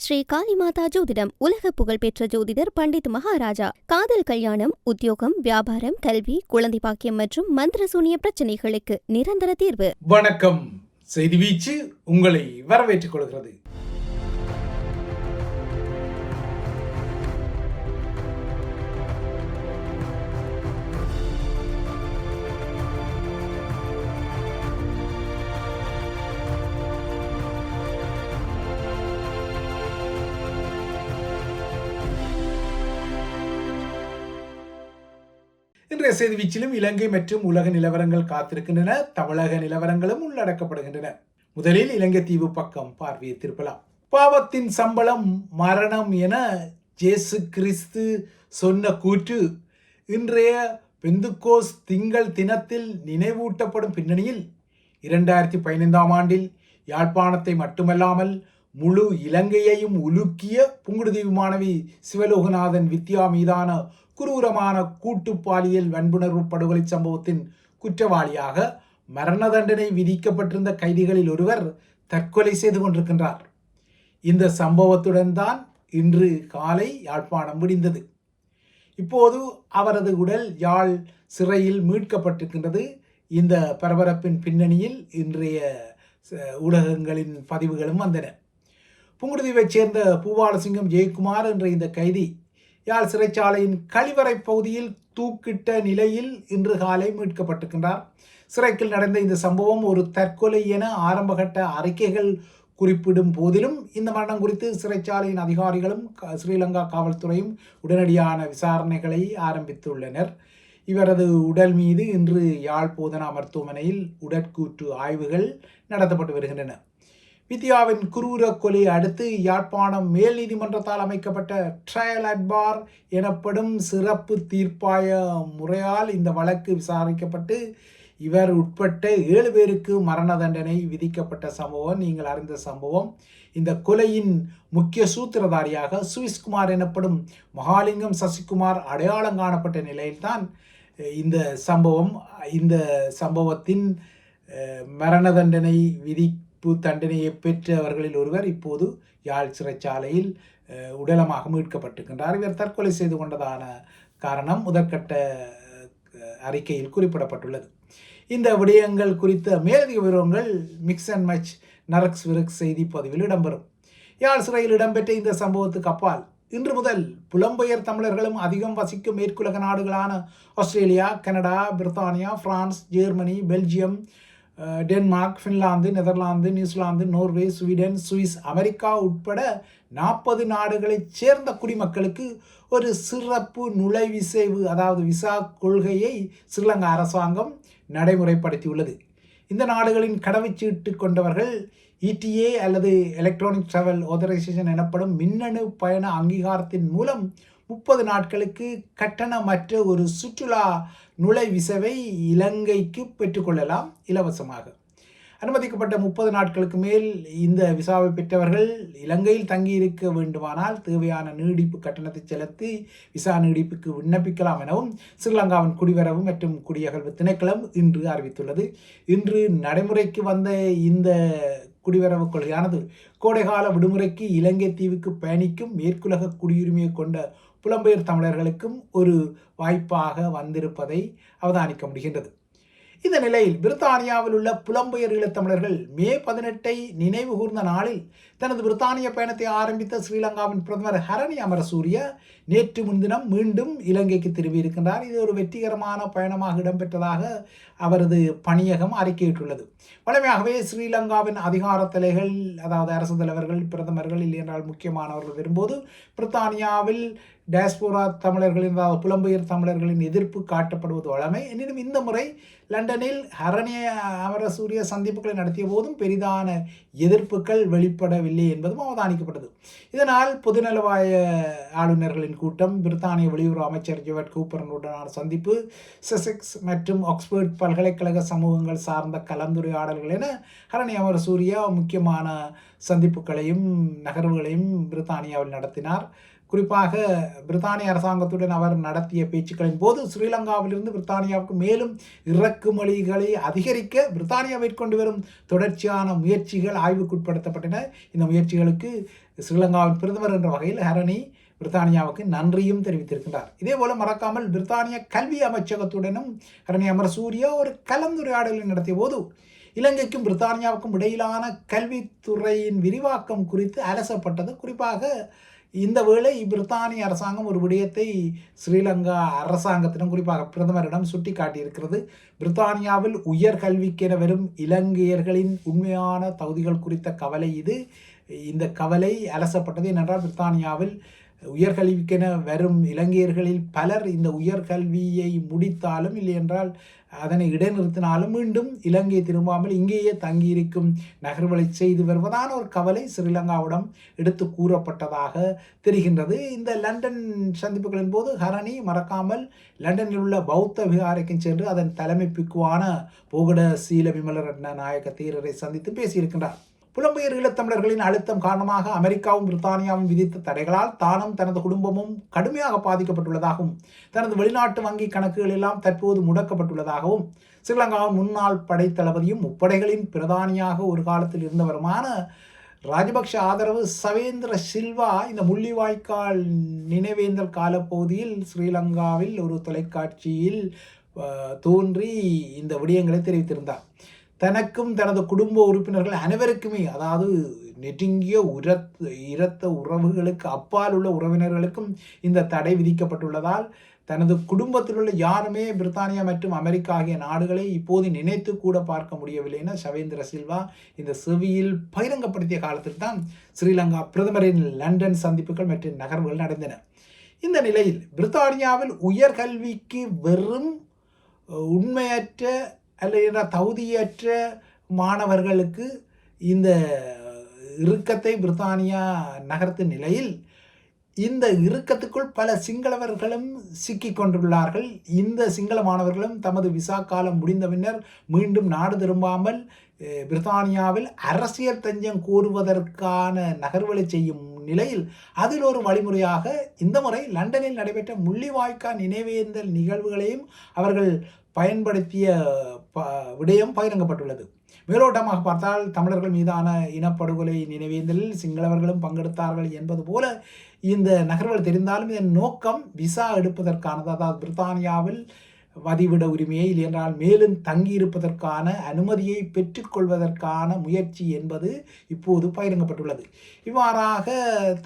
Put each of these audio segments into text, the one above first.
ஸ்ரீ காளிமாதா ஜோதிடம் உலக புகழ்பெற்ற ஜோதிடர் பண்டித் மகாராஜா. காதல், கல்யாணம், உத்தியோகம், வியாபாரம், கல்வி, குழந்தை பாக்கியம் மற்றும் மந்திர சூனிய பிரச்சனைகளுக்கு நிரந்தர தீர்வு. வணக்கம். செய்தி வீச்சு உங்களை வரவேற்றுக் கொள்கிறது. இன்றைய செய்தி வீச்சிலும் இலங்கை மற்றும் உலக நிலவரங்கள் காத்திருக்கின்றன. தமிழக நிலவரங்களும் உள்ளடக்கப்படுகின்றன. முதலில் இலங்கை தீவு பக்கம் பார்வையை திருப்பலாம். பாவத்தின் சம்பளம் மரணம் என இயேசு கிறிஸ்து சொன்ன கூற்று இன்றைய பெந்துகோஸ் திங்கள் தினத்தில் நினைவூட்டப்படும் பின்னணியில் 2015ஆம் ஆண்டில் யாழ்ப்பாணத்தை மட்டுமல்லாமல் முழு இலங்கையையும் உலுக்கிய புங்குடுதீவு மாணவி சிவலோகநாதன் வித்யா மீதான குரூரமான கூட்டு பாலியல் வன்புணர்வு படுகொலை சம்பவத்தின் குற்றவாளியாக மரண தண்டனை விதிக்கப்பட்டிருந்த கைதிகளில் ஒருவர் தற்கொலை செய்து கொண்டிருக்கின்றார். இந்த சம்பவத்துடன் தான் இன்று காலை யாழ்ப்பாணம் முடிந்தது. இப்போது அவரது உடல் யாழ் சிறையில் மீட்கப்பட்டிருக்கின்றது. இந்த பரபரப்பின் பின்னணியில் இன்றைய ஊடகங்களின் பதிவுகளும் வந்தன. புங்குடுதீவைச் சேர்ந்த பூபாலசிங்கம் ஜெயக்குமார் என்ற இந்த கைதி யாழ் சிறைச்சாலையின் கழிவறை பகுதியில் தூக்கிட்ட நிலையில் இன்று காலை மீட்கப்பட்டிருக்கின்றார். சிறைக்கில் நடந்த இந்த சம்பவம் ஒரு தற்கொலை என ஆரம்பகட்ட அறிக்கைகள் குறிப்பிடும் போதிலும் இந்த மரணம் குறித்து சிறைச்சாலையின் அதிகாரிகளும் ஸ்ரீலங்கா காவல்துறையும் உடனடியான விசாரணைகளை ஆரம்பித்துள்ளனர். இவரது உடல் மீது இன்று யாழ் போதனா மருத்துவமனையில் உடற்கூற்று ஆய்வுகள் நடத்தப்பட்டு வருகின்றன. வித்யாவின் குரூர கொலை அடுத்து யாழ்ப்பாணம் மேல் நீதிமன்றத்தால் அமைக்கப்பட்ட ட்ரையல் அட்பார் எனப்படும் சிறப்பு தீர்ப்பாய முறையால் இந்த வழக்கு விசாரிக்கப்பட்டு இவர் உட்பட்ட 7 பேருக்கு மரண தண்டனை விதிக்கப்பட்ட சம்பவம் நீங்கள் அறிந்த சம்பவம். இந்த கொலையின் முக்கிய சூத்திரதாரியாக சுவிஸ்குமார் எனப்படும் மகாலிங்கம் சசிகுமார் அடையாளம் காணப்பட்ட நிலையில்தான் இந்த சம்பவத்தின் மரண தண்டனை தண்டனையை பெற்றவர்களில் ஒருவர் இப்போது யாழ் சிறைச்சாலையில் உடலமாக மீட்கப்பட்டிருக்கின்றார். இவர் தற்கொலை செய்து கொண்டதான காரணம் முதற்கட்ட அறிக்கையில் குறிப்பிடப்பட்டுள்ளது. இந்த விடயங்கள் குறித்த மேலதிக விவரங்கள் மிக்ஸ் அண்ட் மச் நரக்ஸ் விரக்ஸ் செய்தி பதிவில் இடம்பெறும். யாழ் சிறையில் இடம்பெற்ற இந்த சம்பவத்துக்கு அப்பால் இன்று முதல் புலம்பெயர் தமிழர்களும் அதிகம் வசிக்கும் மேற்குலக நாடுகளான ஆஸ்திரேலியா, கனடா, பிரித்தானியா, France, Germany, Belgium, Denmark, Finland, Netherlands, New Zealand, Norway, Sweden, Swiss, America உட்பட 40 நாடுகளைச் சேர்ந்த குடிமக்களுக்கு ஒரு சிறப்பு நுழைவிசைவு அதாவது விசா கொள்கையை ஸ்ரீலங்கா அரசாங்கம் நடைமுறைப்படுத்தியுள்ளது. இந்த நாடுகளின் கடவுச்சீட்டு கொண்டவர்கள் ETA அல்லது எலக்ட்ரானிக் டிராவல் ஆதரைசேஷன் எனப்படும் மின்னணு பயண அங்கீகாரத்தின் மூலம் 30 நாட்களுக்கு கட்டணமற்ற ஒரு சுற்றுலா நுழைவிசவை இலங்கைக்கு பெற்றுக்கொள்ளலாம் இலவசமாக. அனுமதிக்கப்பட்ட 30 நாட்களுக்கு மேல் இந்த விசாவை பெற்றவர்கள் இலங்கையில் தங்கியிருக்க வேண்டுமானால் தேவையான நீடிப்பு கட்டணத்தை செலுத்தி விசா நீடிப்புக்கு விண்ணப்பிக்கலாம் எனவும் ஸ்ரீலங்காவின் குடிவரவு மற்றும் குடியகல்வு திணைக்களம் இன்று அறிவித்துள்ளது. இன்று நடைமுறைக்கு வந்த இந்த குடிவரவு கொள்கையானது கோடைகால விடுமுறைக்கு இலங்கை தீவுக்கு பயணிக்கும் மேற்குலக குடியுரிமையை கொண்ட புலம்பெயர் தமிழர்களுக்கும் ஒரு வாய்ப்பாக வந்திருப்பதை அவதானிக்க முடிகின்றது. இந்த நிலையில் பிரித்தானியாவில் உள்ள புலம்பெயர் ஈழத்தமிழர்கள் மே 18 நினைவு கூர்ந்த நாளில் தனது பிரித்தானிய பயணத்தை ஆரம்பித்த ஸ்ரீலங்காவின் பிரதமர் ஹரணி அமரசூரிய நேற்று முன்தினம் மீண்டும் இலங்கைக்கு திரும்பியிருக்கின்றார். இது ஒரு வெற்றிகரமான பயணமாக இடம்பெற்றதாக அவரது பணியகம் அறிக்கையிட்டுள்ளது. வழமையாகவே ஸ்ரீலங்காவின் அதிகார தலைகள் அதாவது அரசு தலைவர்கள், பிரதமர்கள் இல்லை என்றால் முக்கியமானவர்கள் வரும்போது பிரித்தானியாவில் டயஸ்போரா தமிழர்களின் அதாவது புலம்பெயர் தமிழர்களின் எதிர்ப்பு காட்டப்படுவது வழமை. எனினும் இந்த முறை லண்டனில் ஹரணி அமரசூரிய சந்திப்புகளை நடத்திய போதும் பெரிதான எதிர்ப்புகள் வெளிப்படவில்லை என்பதும் அவதானிக்கப்பட்டது. இதனால் பொதுநலவாய ஆளுநர்களின் கூட்டம், பிரித்தானிய வெளியுறவு அமைச்சர் ஜெவட் கூப்பருடனான சந்திப்பு, செசெக்ஸ் மற்றும் ஆக்ஸ்போர்ட் பல்கலைக்கழக சமூகங்கள் சார்ந்த கலந்துரையாடல்கள் என ஹரணி அமரசூரிய முக்கியமான சந்திப்புகளையும் நகர்வுகளையும் பிரித்தானியாவில் நடத்தினார். குறிப்பாக பிரித்தானிய அரசாங்கத்துடன் அவர் நடத்திய பேச்சுக்களின் போது ஸ்ரீலங்காவிலிருந்து பிரித்தானியாவுக்கு மேலும் இறக்குமதிகளை அதிகரிக்க பிரித்தானியா மேற்கொண்டு வரும் தொடர்ச்சியான முயற்சிகள் ஆய்வுக்குட்படுத்தப்பட்டன. இந்த முயற்சிகளுக்கு ஸ்ரீலங்காவின் பிரதமர் என்ற வகையில் ஹரணி பிரித்தானியாவுக்கு நன்றியும் தெரிவித்திருக்கின்றார். இதேபோல மறக்காமல் பிரித்தானிய கல்வி அமைச்சகத்துடனும் ஹரணி அமரசூரிய ஒரு கலந்துரையாடலை நடத்திய போது இலங்கைக்கும் பிரித்தானியாவுக்கும் இடையிலான கல்வித்துறையின் விரிவாக்கம் குறித்து அலசப்பட்டது. குறிப்பாக இந்த வேளை பிரித்தானிய அரசாங்கம் ஒரு விடயத்தை ஸ்ரீலங்கா அரசாங்கத்திடம் குறிப்பாக பிரதமரிடம் சுட்டி காட்டியிருக்கிறது. பிரித்தானியாவில் உயர்கல்விக்கென வரும் இலங்கையர்களின் உண்மையான தகுதிகள் குறித்த கவலை இது. இந்த கவலை அலசப்பட்டது. ஏனென்றால் பிரித்தானியாவில் உயர்கல்விக்கென வரும் இலங்கையர்களில் பலர் இந்த உயர்கல்வியை முடித்தாலும் இல்லை என்றால் அதனை இடைநிறுத்தினாலும் மீண்டும் இலங்கை திரும்பாமல் இங்கேயே தங்கியிருக்கும் நகர்வுகளை செய்து வருவதான ஒரு கவலை ஸ்ரீலங்காவிடம் எடுத்து கூறப்பட்டதாக தெரிகின்றது. இந்த லண்டன் சந்திப்புகளின் போது ஹரணி மறக்காமல் லண்டனில் உள்ள பௌத்த விகாரைக்கும் சென்று அதன் தலைமை பிக்குவான போகட சீல விமல ரட்ன நாயக்க தேரரை சந்தித்து பேசியிருக்கின்றார். புலம்பெயர் ஈழத்தமிழர்களின் அழுத்தம் காரணமாக அமெரிக்காவும் பிரித்தானியாவும் விதித்த தடைகளால் தானும் தனது குடும்பமும் கடுமையாக பாதிக்கப்பட்டுள்ளதாகவும் தனது வெளிநாட்டு வங்கி கணக்குகள் எல்லாம் தற்போது முடக்கப்பட்டுள்ளதாகவும் ஸ்ரீலங்காவின் முன்னாள் படைத்தளபதியும் முப்படைகளின் பிரதானியாக ஒரு காலத்தில் இருந்தவருமான ராஜபக்ஷ ஆதரவு சவேந்திர சில்வா இந்த முள்ளிவாய்க்கால் நினைவேந்தல் காலப்பகுதியில் ஸ்ரீலங்காவில் ஒரு தொலைக்காட்சியில் தோன்றி இந்த விடயங்களை தெரிவித்திருந்தார். தனக்கும் தனது குடும்ப உறுப்பினர்கள் அனைவருக்குமே, அதாவது நெருங்கிய இரத்த உறவுகளுக்கு அப்பால் உள்ள உறவினர்களுக்கும் இந்த தடை விதிக்கப்பட்டுள்ளதால் தனது குடும்பத்தில் உள்ள யாருமே பிரித்தானியா மற்றும் அமெரிக்கா ஆகிய நாடுகளை இப்போது நினைத்து கூட பார்க்க முடியவில்லை என சவேந்திர சில்வா இந்த செவியில் பகிரங்கப்படுத்திய காலத்தில் தான் ஸ்ரீலங்கா பிரதமரின் லண்டன் சந்திப்புகள் மற்றும் நகர்வுகள் நடந்தன. இந்த நிலையில் பிரித்தானியாவில் உயர்கல்விக்கு வெறும் உண்மையற்ற அல்ல தகுதியற்ற மாணவர்களுக்கு இந்த இறுக்கத்தை பிரித்தானியா நகர்த்தும் நிலையில் இந்த இறுக்கத்துக்குள் பல சிங்களவர்களும் சிக்கிக் கொண்டுள்ளார்கள். இந்த சிங்கள மாணவர்களும் தமது விசா காலம் முடிந்த பின்னர் மீண்டும் நாடு திரும்பாமல் பிரித்தானியாவில் அரசியல் தஞ்சம் கோருவதற்கான நகர்வுகளை செய்யும் நிலையில் அதில் ஒரு வழிமுறையாக இந்த முறை லண்டனில் நடைபெற்ற முள்ளிவாய்க்கால் நினைவேந்தல் நிகழ்வுகளையும் அவர்கள் பயன்படுத்திய விடயம் பகிரங்கப்பட்டுள்ளது. மேலோட்டமாக பார்த்தால் தமிழர்கள் மீதான இனப்படுகொலை நினைவேந்தலில் சிங்களவர்களும் பங்கெடுத்தார்கள் என்பது போல இந்த நகர்வுகள் தெரிந்தாலும் இதன் நோக்கம் விசா எடுப்பதற்கானது, அதாவது பிரித்தானியாவில் வதிவிட உரிமையை இல்லையென்றால் மேலும் தங்கியிருப்பதற்கான அனுமதியை பெற்றுக்கொள்வதற்கான முயற்சி என்பது இப்போது பகிரங்கப்பட்டுள்ளது. இவ்வாறாக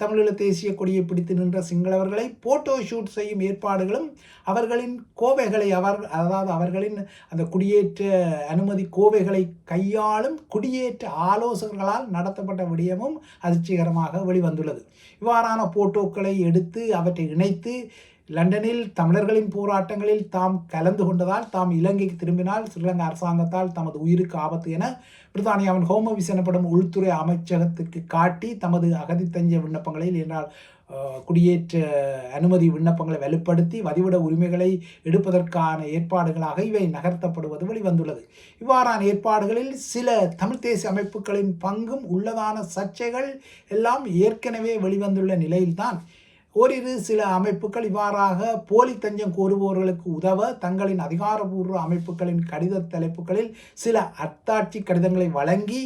தமிழீழ தேசிய கொடியை பிடித்து நின்ற சிங்களவர்களை போட்டோ ஷூட் செய்யும் ஏற்பாடுகளும் அவர்களின் கோவைகளை அதாவது அவர்களின் அந்த குடியேற்ற அனுமதி கோவைகளை கையாளும் குடியேற்ற ஆலோசகர்களால் நடத்தப்பட்ட விடயமும் அதிர்ச்சிகரமாக வெளிவந்துள்ளது. இவ்வாறான போட்டோக்களை எடுத்து அவற்றை இணைத்து லண்டனில் தமிழர்களின் போராட்டங்களில் தாம் கலந்து கொண்டதால் தாம் இலங்கைக்கு திரும்பினால் ஸ்ரீலங்கா அரசாங்கத்தால் தமது உயிருக்கு ஆபத்து என பிரித்தானியாவின் ஹோம் ஆஃபீஸ் எனப்படும் உள்துறை அமைச்சகத்திற்கு காட்டி தமது அகதி தஞ்ச விண்ணப்பங்களை என்றால் குடியேற்ற அனுமதி விண்ணப்பங்களை வலுப்படுத்தி வதிவிட உரிமைகளை எடுப்பதற்கான ஏற்பாடுகளாக இவை நகர்த்தப்படுவது வெளிவந்துள்ளது. இவ்வாறான ஏற்பாடுகளில் சில தமிழ் தேசிய அமைப்புகளின் பங்கும் உள்ளதான சர்ச்சைகள் எல்லாம் ஏற்கனவே வெளிவந்துள்ள நிலையில்தான் ஓரிரு சில அமைப்புகள் இவ்வாறாக போலி தஞ்சம் கோருபவர்களுக்கு உதவ தங்களின் அதிகாரபூர்வ அமைப்புகளின் கடித தலைப்புகளில் சில அத்தாட்சி கடிதங்களை வழங்கி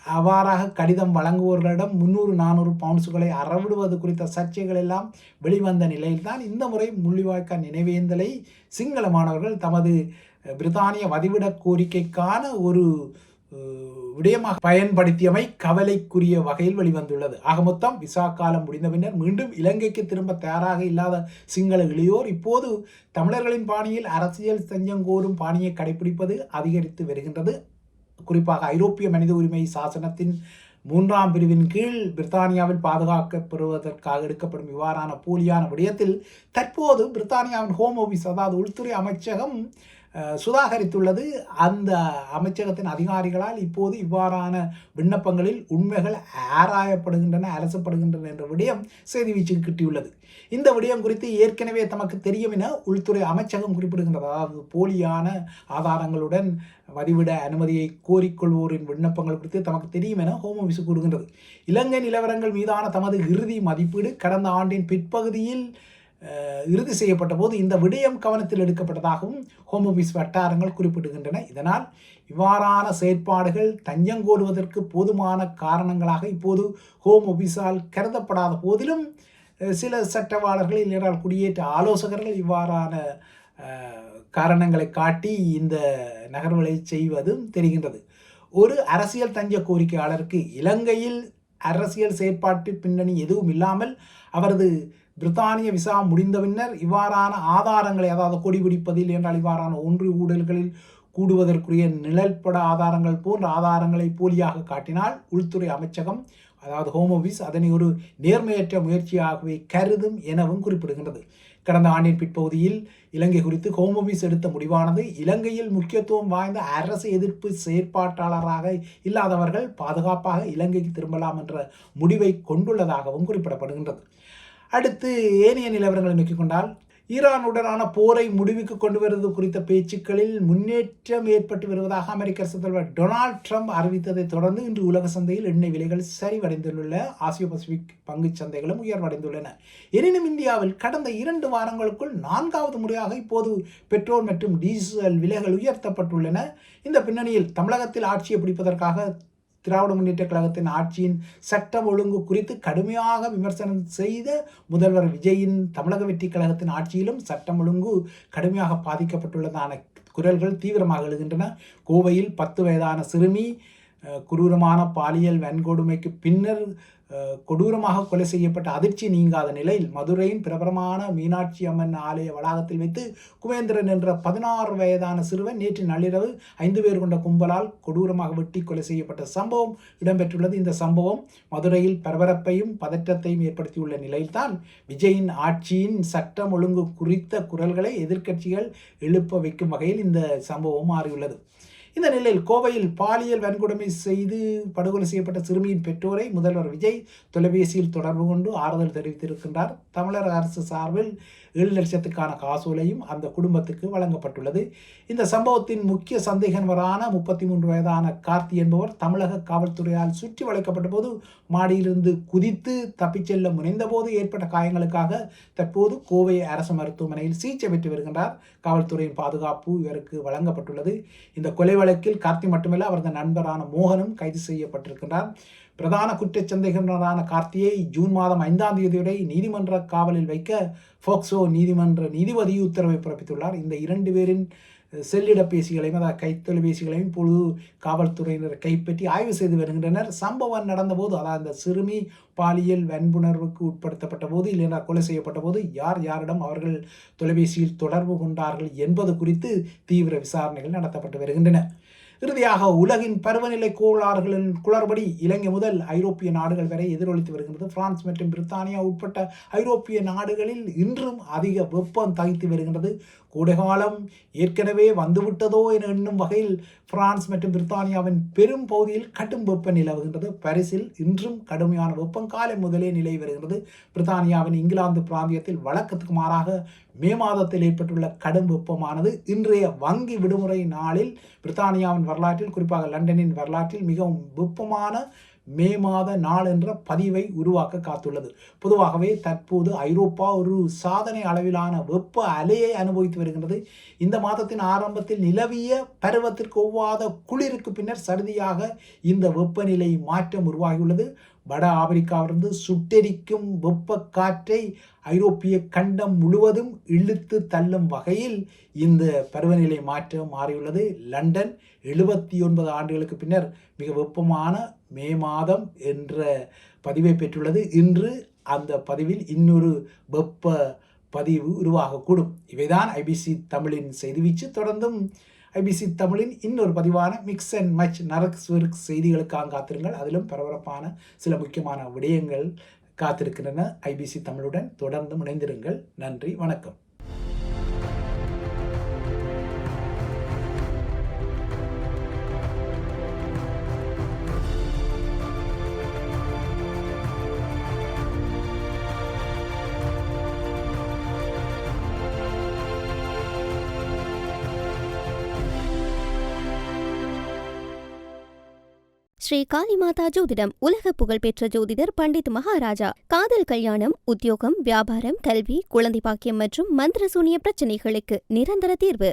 அவ்வாறாக கடிதம் வழங்குபவர்களிடம் 300-400 பவுண்ட்ஸுகளை அறவிடுவது குறித்த சர்ச்சைகள் எல்லாம் வெளிவந்த நிலையில்தான் இந்த முறை முள்ளிவாய்க்கால் நினைவேந்தலை சிங்கள மாணவர்கள் தமது பிரித்தானிய வதிவிட கோரிக்கைக்கான ஒரு விடயமாக பயன்படுத்தியமை கவலைக்குரிய வகையில் வெளிவந்துள்ளது. ஆக மொத்தம் விசா காலம் முடிந்த பின்னர் மீண்டும் இலங்கைக்கு திரும்ப தயாராக இல்லாத சிங்கள இளையோர் இப்போது தமிழர்களின் பாணியில் அரசியல் தஞ்சம் கோரும் பாணியை கடைபிடிப்பது அதிகரித்து வருகின்றது. குறிப்பாக ஐரோப்பிய மனித உரிமை சாசனத்தின் 3ஆம் பிரிவின் கீழ் பிரித்தானியாவில் பாதுகாக்கப்படுவதற்காக எடுக்கப்படும் இவ்வாறான போலியான விடயத்தில் தற்போது பிரித்தானியாவின் ஹோம் ஆஃபீஸ் அதாவது உள்துறை அமைச்சகம் சுதாகரித்துள்ளது. அந்த அமைச்சகத்தின் அதிகாரிகளால் இப்போது இவ்வாறான விண்ணப்பங்களில் உண்மைகள் ஆராயப்படுகின்றன, அரசப்படுகின்றன என்ற விடயம் செய்தி வீச்சு கிட்டியுள்ளது. இந்த விடயம் குறித்து ஏற்கனவே தமக்கு தெரியும் என உள்துறை அமைச்சகம் குறிப்பிடுகின்றது. அதாவது போலியான ஆதாரங்களுடன் வதிவிட அனுமதியை கோரிக்கொள்வோரின் விண்ணப்பங்கள் குறித்து தமக்கு தெரியும் என ஹோம் ஆஃபீஸ் கூறுகின்றது. இலங்கை நிலவரங்கள் மீதான தமது இறுதி மதிப்பீடு கடந்த ஆண்டின் பிற்பகுதியில் இறுதி செய்யப்பட்ட போது இந்த விடயம் கவனத்தில் எடுக்கப்பட்டதாகவும் ஹோம் ஆஃபீஸ் வட்டாரங்கள் குறிப்பிடுகின்றன. இதனால் இவ்வாறான செயற்பாடுகள் தஞ்சங்கோடுவதற்கு போதுமான காரணங்களாக இப்போது ஹோம் ஆஃபீஸால் கருதப்படாத போதிலும் சில சட்டவாளர்கள் இல்லைனால் குடியேற்ற ஆலோசகர்கள் இவ்வாறான காரணங்களை காட்டி இந்த நகர்வுகளை செய்வதும் தெரிகின்றது. ஒரு அரசியல் தஞ்ச கோரிக்கையாளருக்கு இலங்கையில் அரசியல் செயற்பாட்டு பின்னணி எதுவும் இல்லாமல் அவரது பிரித்தானிய விசா முடிந்த பின்னர் இவ்வாறான ஆதாரங்களை, அதாவது கொடி பிடிப்பதில் என்றால் இவ்வாறான ஒன்று கூடல்களில் கூடுவதற்குரிய நிழல்பட ஆதாரங்கள் போன்ற ஆதாரங்களை போலியாக காட்டினால் உள்துறை அமைச்சகம், அதாவது ஹோம் ஆஃபீஸ், அதனை ஒரு நேர்மையற்ற முயற்சியாகவே கருதும் எனவும் குறிப்பிடுகின்றது. கடந்த ஆண்டின் பிற்பகுதியில் இலங்கை குறித்து ஹோம் ஆஃபீஸ் எடுத்த முடிவானது இலங்கையில் முக்கியத்துவம் வாய்ந்த அரசு எதிர்ப்பு செயற்பாட்டாளராக இல்லாதவர்கள் பாதுகாப்பாக இலங்கைக்கு திரும்பலாம் என்ற முடிவை கொண்டுள்ளதாகவும் குறிப்பிடப்படுகின்றது. அடுத்து ஏனைய நிலவரங்களை நோக்கிக் கொண்டால், ஈரானுடனான போரை முடிவுக்கு கொண்டு வருவது குறித்த பேச்சுக்களில் முன்னேற்றம் ஏற்பட்டு வருவதாக அமெரிக்க அரசு தலைவர் டொனால்ட் ட்ரம்ப் அறிவித்ததை தொடர்ந்து இன்று உலக சந்தையில் எண்ணெய் விலைகள் சரிவடைந்துள்ள ஆசிய பசிபிக் பங்கு சந்தைகளும் உயர்வடைந்துள்ளன. எனினும் இந்தியாவில் கடந்த 2 வாரங்களுக்குள் 4வது முறையாக இப்போது பெட்ரோல் மற்றும் டீசல் விலைகள் உயர்த்தப்பட்டுள்ளன. இந்த பின்னணியில் தமிழகத்தில் ஆட்சியை பிடிப்பதற்காக திராவிட முன்னேற்ற கழகத்தின் ஆட்சியின் சட்டம் ஒழுங்கு குறித்து கடுமையாக விமர்சனம் செய்த முதல்வர் விஜயின் தமிழக வெற்றி கழகத்தின் ஆட்சியிலும் சட்டம் ஒழுங்கு கடுமையாக பாதிக்கப்பட்டுள்ளதான குரல்கள் தீவிரமாக எழுகின்றன. கோவையில் 10 வயதான சிறுமி கொடூரமான பாலியல் வன்கொடுமைக்கு பின்னர் கொடூரமாக கொலை செய்யப்பட்ட அதிர்ச்சி நீங்காத நிலையில் மதுரையின் பிரபலமான மீனாட்சி அம்மன் ஆலய வளாகத்தில் வைத்து குமேந்திரன் என்ற 16 வயதான சிறுவன் நேற்று நள்ளிரவு 5 பேர் கொண்ட கும்பலால் கொடூரமாக வெட்டி கொலை செய்யப்பட்ட சம்பவம் இடம்பெற்றுள்ளது. இந்த சம்பவம் மதுரையில் பரபரப்பையும் பதற்றத்தையும் ஏற்படுத்தியுள்ள நிலையில்தான் விஜயின் ஆட்சியின் சட்டம் ஒழுங்கு குறித்த குரல்களை எதிர்க்கட்சிகள் எழுப்ப வைக்கும் வகையில் இந்த சம்பவம் மாறியுள்ளது. இந்த நிலையில் கோவையில் பாலியல் வன்கொடுமை செய்து படுகொலை செய்யப்பட்ட சிறுமியின் பெற்றோரை முதல்வர் விஜய் தொலைபேசியில் தொடர்பு கொண்டு ஆறுதல் தெரிவித்திருக்கின்றார். தமிழக அரசு சார்பில் 7 லட்சத்துக்கான காசோலையும் அந்த குடும்பத்துக்கு வழங்கப்பட்டுள்ளது. இந்த சம்பவத்தின் முக்கிய சந்தேகநபரான 33 வயதான கார்த்தி என்பவர் தமிழக காவல்துறையால் சுற்றி வளைக்கப்பட்ட போது மாடியிலிருந்து குதித்து தப்பிச் செல்ல முனைந்த போது ஏற்பட்ட காயங்களுக்காக தற்போது கோவை அரசு மருத்துவமனையில் சிகிச்சை பெற்று வருகின்றார். காவல்துறையின் பாதுகாப்பு இவருக்கு வழங்கப்பட்டுள்ளது. இந்த கொலை வழக்கில் கார்த்தி மட்டுமல்ல, அவரது நண்பரான மோகனும் கைது செய்யப்பட்டிருக்கின்றார். பிரதான குற்றச்சந்தேகநபரான கார்த்தியை ஜூன் மாதம் 5ஆம் தேதி வரை நீதிமன்ற காவலில் வைக்க போக்சோ நீதிமன்ற நீதிபதி உத்தரவை பிறப்பித்துள்ளார். இந்த 2 பேரின் செல்லிடப்பேசிகளையும், அதாவது கைத்தொலைபேசிகளையும் பொழுது காவல்துறையினர் கைப்பற்றி ஆய்வு செய்து வருகின்றனர். சம்பவம் நடந்தபோது, அதாவது அந்த சிறுமி பாலியல் வன்புணர்வுக்கு உட்படுத்தப்பட்ட போது இல்லைனா கொலை செய்யப்பட்ட போது யார் யாரிடம் அவர்கள் தொலைபேசியில் தொடர்பு கொண்டார்கள் என்பது குறித்து தீவிர விசாரணைகள் நடத்தப்பட்டு வருகின்றன. இறுதியாக உலகின் பருவநிலை கோளாறுகளின் குளறுபடி இலங்கை முதல் ஐரோப்பிய நாடுகள் வரை எதிரொலித்து வருகின்றது. பிரான்ஸ் மற்றும் பிரித்தானியா உட்பட்ட ஐரோப்பிய நாடுகளில் இன்றும் அதிக வெப்பம் தகித்து வருகின்றது. கோடைகாலம் ஏற்கனவே வந்துவிட்டதோ என எண்ணும் வகையில் பிரான்ஸ் மற்றும் பிரித்தானியாவின் பெரும் பகுதியில் கடும் வெப்பம் நிலவுகின்றது. பாரிஸில் இன்றும் கடுமையான வெப்பம் காலை முதலே நிலவி வருகின்றது. பிரித்தானியாவின் இங்கிலாந்து பிராந்தியத்தில் வழக்கத்துக்கு மாறாக மே மாதத்தில் ஏற்பட்டுள்ள கடும் வெப்பமானது இன்றைய வங்கி விடுமுறை நாளில் பிரித்தானியாவின் வரலாற்றில், குறிப்பாக லண்டனின் வரலாற்றில் மிகவும் வெப்பமான மே மாத நாள் என்ற பதிவை உருவாக்க காத்துள்ளது. பொதுவாகவே தற்போது ஐரோப்பா ஒரு சாதனை அளவிலான வெப்ப அலையை அனுபவித்து வருகின்றது. இந்த மாதத்தின் ஆரம்பத்தில் நிலவிய பருவத்திற்கு ஒவ்வாத குளிருக்கு பின்னர் சடுதியாக இந்த வெப்பநிலை மாற்றம் உருவாகியுள்ளது. வட ஆப்பிரிக்காவிலிருந்து சுட்டெரிக்கும் வெப்ப காற்றை ஐரோப்பிய கண்டம் முழுவதும் இழுத்து தள்ளும் வகையில் இந்த பருவநிலை மாற்றம் மாறியுள்ளது. லண்டன் 79 ஆண்டுகளுக்கு பின்னர் மிக வெப்பமான மே மாதம் என்ற பதிவை பெற்றுள்ளது. இன்று அந்த பதிவில் இன்னொரு வெப்ப பதிவு உருவாகக்கூடும். இவைதான் ஐபிசி தமிழின் செய்திவீச்சு. தொடர்ந்தும் ஐபிசி தமிழின் இன்னொரு பதிவான மிக்ஸ் அண்ட் மச் நரக் செய்திகளுக்காக காத்திருங்கள். அதிலும் பரபரப்பான சில முக்கியமான விடயங்கள் காத்திருக்கின்றன. ஐபிசி தமிழுடன் தொடர்ந்து இணைந்திருங்கள். நன்றி, வணக்கம். ஸ்ரீ காளிமாதா ஜோதிடம் உலக புகழ்பெற்ற ஜோதிடர் பண்டித் மகாராஜா. காதல், கல்யாணம், உத்தியோகம், வியாபாரம், கல்வி, குழந்தை பாக்கியம் மற்றும் மந்திர சூனிய பிரச்சனைகளுக்கு நிரந்தர தீர்வு.